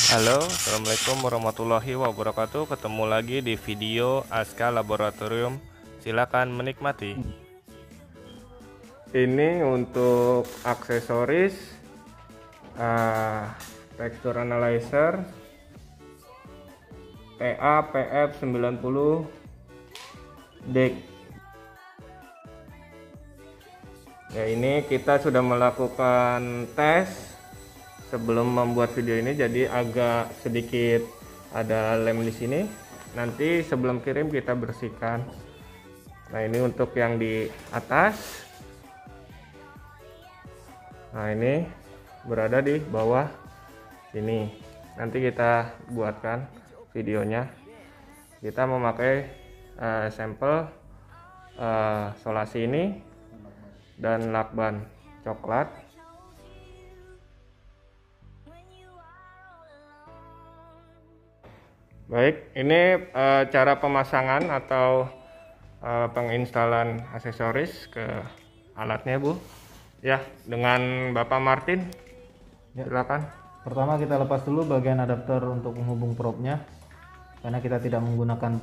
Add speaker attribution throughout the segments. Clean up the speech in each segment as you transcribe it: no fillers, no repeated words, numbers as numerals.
Speaker 1: Halo, assalamualaikum warahmatullahi wabarakatuh. Ketemu lagi di video Aska Laboratorium. Silakan menikmati. Ini untuk aksesoris texture analyzer PA-PF90 DEC. Ya, ini kita sudah melakukan tes sebelum membuat video ini, jadi agak sedikit ada lem di sini. Nanti sebelum kirim kita bersihkan. Nah, ini untuk yang di atas. Nah, ini berada di bawah sini. Nanti kita buatkan videonya. Kita memakai sampel solasi ini dan lakban coklat. Baik, ini cara pemasangan atau penginstalan aksesoris ke alatnya, Bu. Ya, dengan Bapak Martin. Ya. Silakan.
Speaker 2: Pertama kita lepas dulu bagian adapter untuk menghubung probe-nya, karena kita tidak menggunakan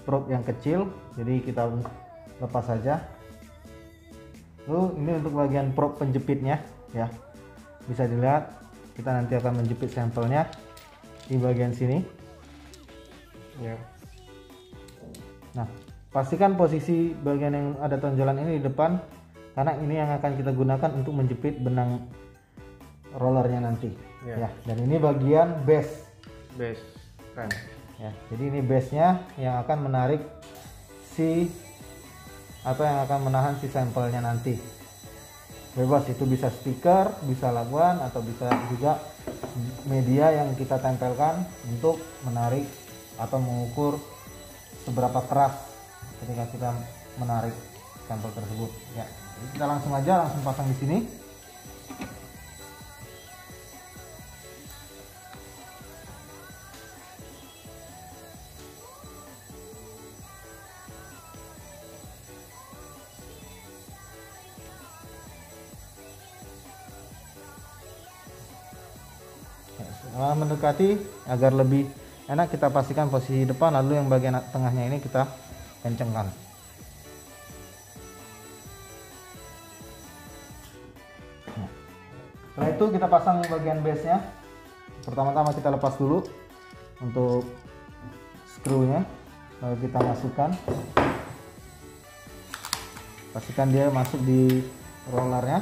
Speaker 2: probe yang kecil, jadi kita lepas saja. Lalu ini untuk bagian probe penjepitnya, ya, bisa dilihat kita nanti akan menjepit sampelnya di bagian sini.
Speaker 1: Ya.
Speaker 2: Nah, pastikan posisi bagian yang ada tonjolan ini di depan, karena ini yang akan kita gunakan untuk menjepit benang rollernya nanti. Ya, dan ini bagian base.
Speaker 1: Kan.
Speaker 2: Ya, jadi ini base-nya yang akan menarik si atau yang akan menahan si sampelnya nanti. Bebas, itu bisa stiker, bisa laguan, atau bisa juga media yang kita tempelkan untuk menarik atau mengukur seberapa keras ketika kita menarik sampel tersebut. Ya, jadi kita langsung pasang di sini. Mendekati agar lebih enak, kita pastikan posisi depan, lalu yang bagian tengahnya ini kita kencengkan. Setelah itu kita pasang bagian base nya. Pertama-tama kita lepas dulu untuk skrunya, lalu kita masukkan, pastikan dia masuk di rollernya.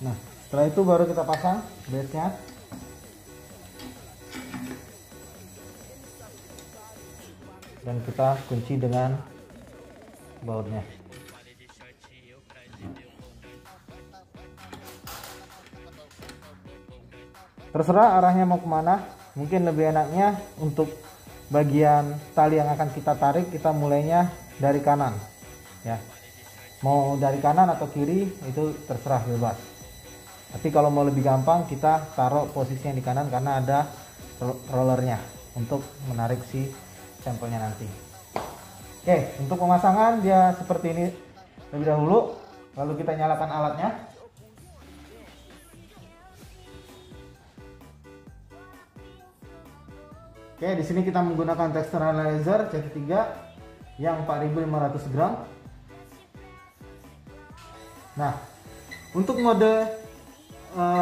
Speaker 2: Nah, setelah itu baru kita pasang base-nya. Dan kita kunci dengan bautnya. Terserah arahnya mau kemana. Mungkin lebih enaknya untuk bagian tali yang akan kita tarik, kita mulainya dari kanan. Ya, mau dari kanan atau kiri itu terserah, bebas. Tapi kalau mau lebih gampang, kita taruh posisinya di kanan karena ada rollernya untuk menarik si sampelnya nanti. Oke, untuk pemasangan dia seperti ini lebih dahulu, lalu kita nyalakan alatnya. Oke, di sini kita menggunakan texture analyzer C3 yang 4500 gram. Nah, untuk mode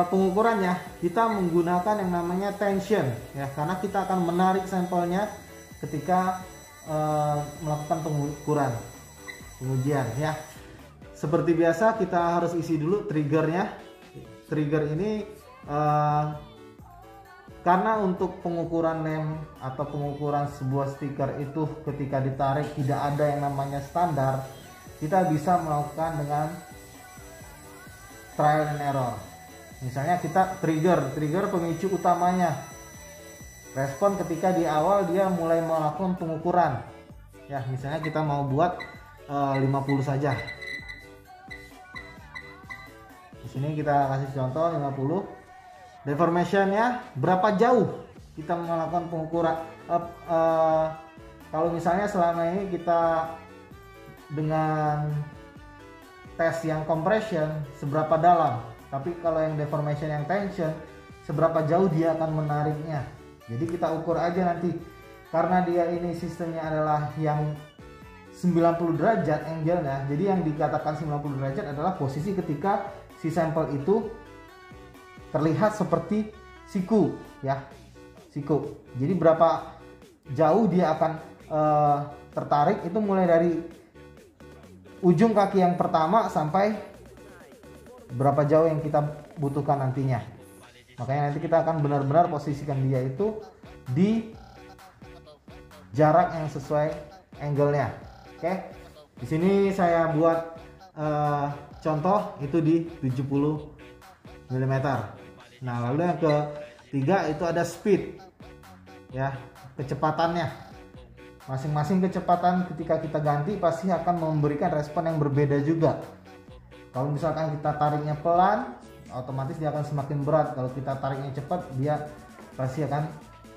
Speaker 2: pengukurannya kita menggunakan yang namanya tension, ya, karena kita akan menarik sampelnya ketika melakukan pengujian, ya. Seperti biasa kita harus isi dulu triggernya. Trigger ini karena untuk pengukuran lem atau pengukuran sebuah stiker itu ketika ditarik tidak ada yang namanya standar, kita bisa melakukan dengan trial and error. Misalnya kita trigger pemicu utamanya, respon ketika di awal dia mulai melakukan pengukuran. Ya, misalnya kita mau buat 50 saja. Di sini kita kasih contoh 50. Deformationnya berapa jauh kita melakukan pengukuran kalau misalnya selama ini kita dengan tes yang compression seberapa dalam, tapi kalau yang deformation yang tension seberapa jauh dia akan menariknya. Jadi kita ukur aja nanti, karena dia ini sistemnya adalah yang 90 derajat angle-nya. Jadi yang dikatakan 90 derajat adalah posisi ketika si sampel itu terlihat seperti siku ya, siku. Jadi berapa jauh dia akan tertarik itu mulai dari ujung kaki yang pertama sampai berapa jauh yang kita butuhkan nantinya. Makanya nanti kita akan benar-benar posisikan dia itu di jarak yang sesuai angle-nya. Oke. Di sini saya buat contoh itu di 70 mm. Nah, lalu yang ketiga itu ada speed. Ya, kecepatannya. Masing-masing kecepatan ketika kita ganti pasti akan memberikan respon yang berbeda juga. Kalau misalkan kita tariknya pelan, otomatis dia akan semakin berat. Kalau kita tariknya cepat, dia pasti akan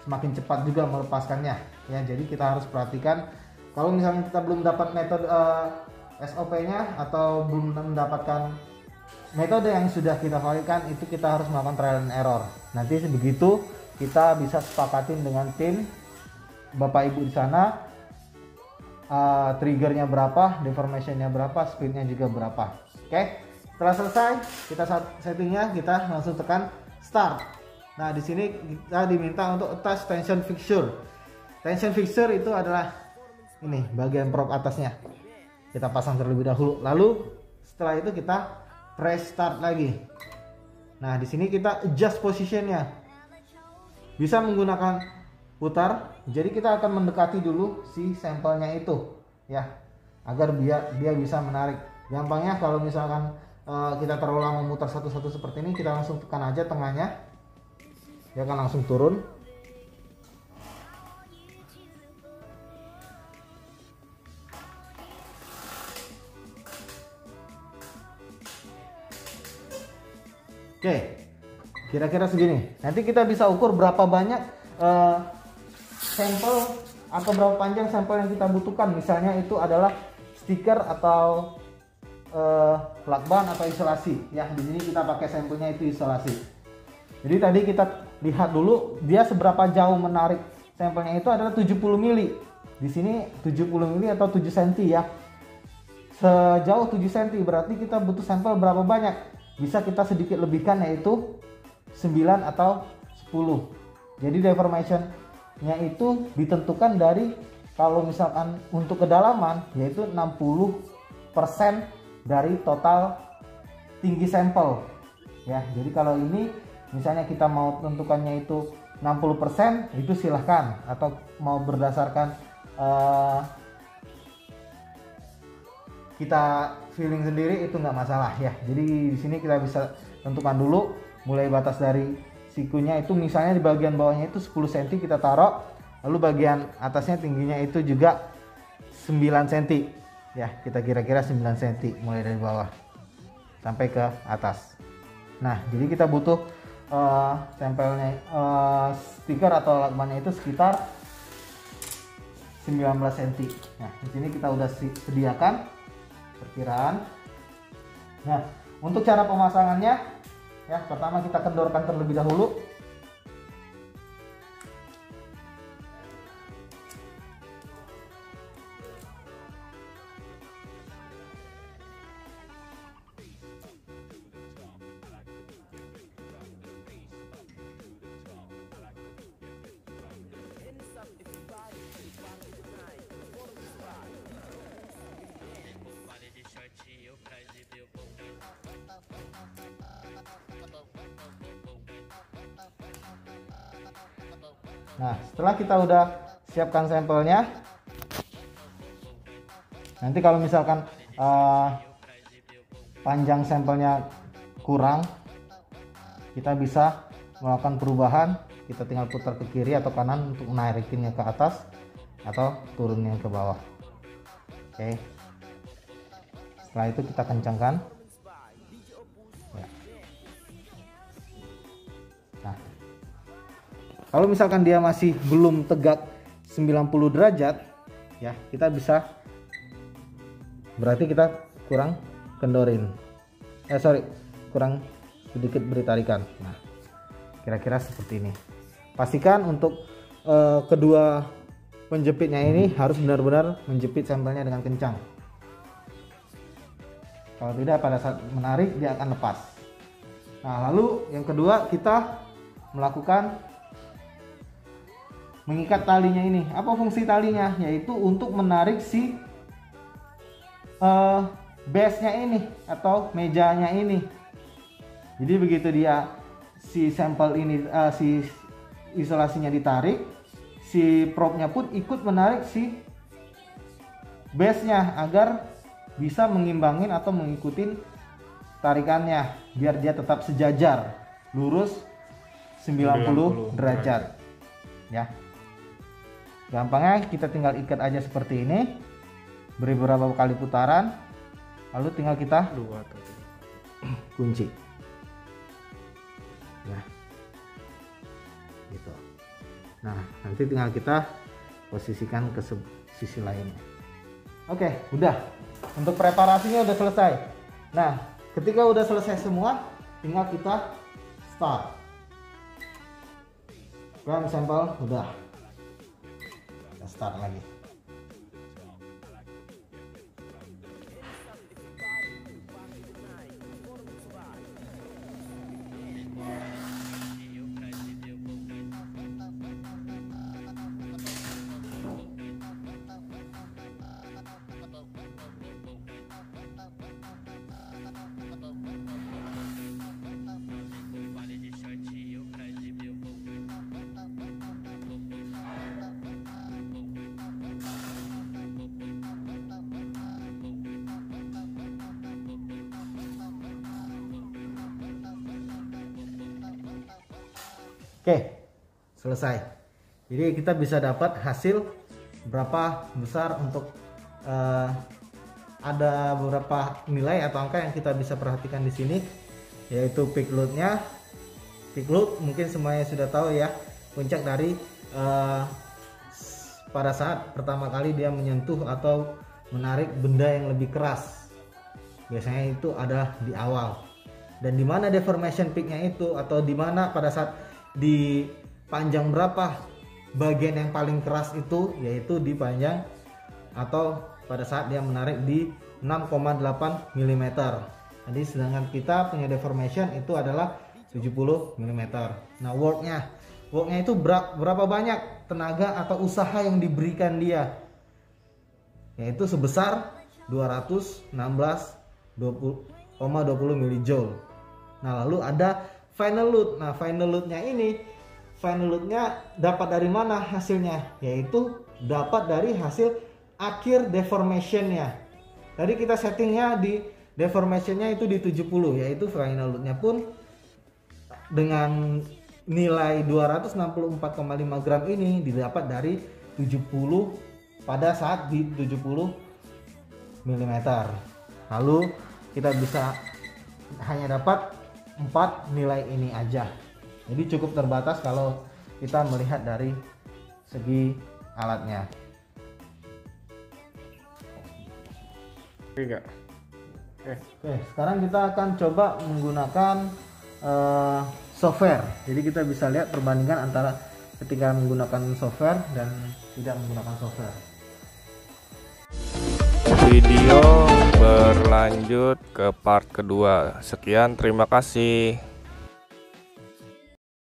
Speaker 2: semakin cepat juga melepaskannya. Ya, jadi kita harus perhatikan. Kalau misalnya kita belum dapat metode SOP-nya atau belum mendapatkan metode yang sudah kita validkan, itu kita harus melakukan trial and error. Nanti begitu kita bisa sepakatin dengan tim Bapak Ibu di sana, triggernya berapa, deformationnya berapa, speednya juga berapa. Oke, setelah selesai kita settingnya, kita langsung tekan start. Nah, di sini kita diminta untuk attach tension fixture. Tension fixture itu adalah ini bagian prop atasnya. Kita pasang terlebih dahulu. Lalu setelah itu kita press start lagi. Nah, di sini kita adjust positionnya. Bisa menggunakan putar. Jadi kita akan mendekati dulu si sampelnya itu, ya, agar dia bisa menarik. Gampangnya kalau misalkan kita terlalu lama memutar satu-satu seperti ini, kita langsung tekan aja tengahnya, dia akan langsung turun. Oke, kira-kira segini. Nanti kita bisa ukur berapa banyak sampel atau berapa panjang sampel yang kita butuhkan. Misalnya itu adalah stiker atau lakban atau isolasi. Ya, di sini kita pakai sampelnya itu isolasi. Jadi tadi kita lihat dulu dia seberapa jauh menarik sampelnya, itu adalah 70 mili. Di sini 70 mili atau 7 cm ya. Sejauh 7 cm berarti kita butuh sampel berapa banyak? Bisa kita sedikit lebihkan, yaitu 9 atau 10. Jadi deformation-nya itu ditentukan dari, kalau misalkan untuk kedalaman, yaitu 60% dari total tinggi sampel. Ya, jadi kalau ini misalnya kita mau tentukannya itu 60%, itu silahkan, atau mau berdasarkan kita feeling sendiri, itu nggak masalah ya. Jadi di sini kita bisa tentukan dulu mulai batas dari sikunya itu, misalnya di bagian bawahnya itu 10 cm kita taruh, lalu bagian atasnya tingginya itu juga 9 cm ya, kita kira-kira 9 cm mulai dari bawah sampai ke atas. Nah, jadi kita butuh sampelnya, stiker atau lakbannya itu sekitar 19 cm. Nah, di sini kita udah sediakan perkiraan. Nah, untuk cara pemasangannya ya, pertama kita kendorkan terlebih dahulu. Nah, setelah kita udah siapkan sampelnya, nanti kalau misalkan panjang sampelnya kurang, kita bisa melakukan perubahan. Kita tinggal putar ke kiri atau kanan untuk menarikinnya ke atas atau turunnya ke bawah. Oke. Setelah itu kita kencangkan. Ya. Nah, kalau misalkan dia masih belum tegak 90 derajat, ya, kita bisa, berarti kita kurang kendorin, kurang sedikit beri tarikan. Nah, kira-kira seperti ini. Pastikan untuk kedua penjepitnya ini harus benar-benar menjepit sampelnya dengan kencang. Kalau tidak, pada saat menarik dia akan lepas. Nah, lalu yang kedua kita melakukan mengikat talinya ini. Apa fungsi talinya? Yaitu untuk menarik si base-nya ini atau mejanya ini. Jadi begitu dia si sampel ini si isolasinya ditarik, si probe-nya pun ikut menarik si base-nya agar bisa mengimbangin atau mengikuti tarikannya biar dia tetap sejajar lurus 90 derajat ya. Gampangnya kita tinggal ikat aja seperti ini, beri beberapa kali putaran, lalu tinggal kita kunci ya gitu. Nah, nanti tinggal kita posisikan ke sisi lainnya. Oke, udah, untuk preparasinya udah selesai. Nah, ketika udah selesai semua, tinggal kita start. Prime sampel udah, kita start lagi. Oke, selesai. Jadi kita bisa dapat hasil berapa besar untuk ada beberapa nilai atau angka yang kita bisa perhatikan di sini, yaitu peak load-nya. Peak load mungkin semuanya sudah tahu ya, puncak dari pada saat pertama kali dia menyentuh atau menarik benda yang lebih keras. Biasanya itu ada di awal. Dan di mana deformation peak-nya itu, atau di mana pada saat di panjang berapa bagian yang paling keras itu, yaitu di panjang atau pada saat dia menarik di 6,8 mm. Jadi sedangkan kita punya deformation itu adalah 70 mm. Nah, worknya itu berapa banyak tenaga atau usaha yang diberikan dia, yaitu sebesar 216,20 mJ. Nah, lalu ada final load. Nah, final loadnya dapat dari mana hasilnya? Yaitu dapat dari hasil akhir deformationnya. Tadi kita settingnya di deformationnya itu di 70, yaitu final loadnya pun dengan nilai 264,5 gram ini didapat dari 70 pada saat di 70 mm. Lalu kita bisa hanya dapat 4 nilai ini aja. Jadi cukup terbatas kalau kita melihat dari segi alatnya.
Speaker 1: Oke,
Speaker 2: sekarang kita akan coba menggunakan software. Jadi kita bisa lihat perbandingan antara ketika menggunakan software dan tidak menggunakan software.
Speaker 1: Video berlanjut ke part kedua. Sekian, terima kasih.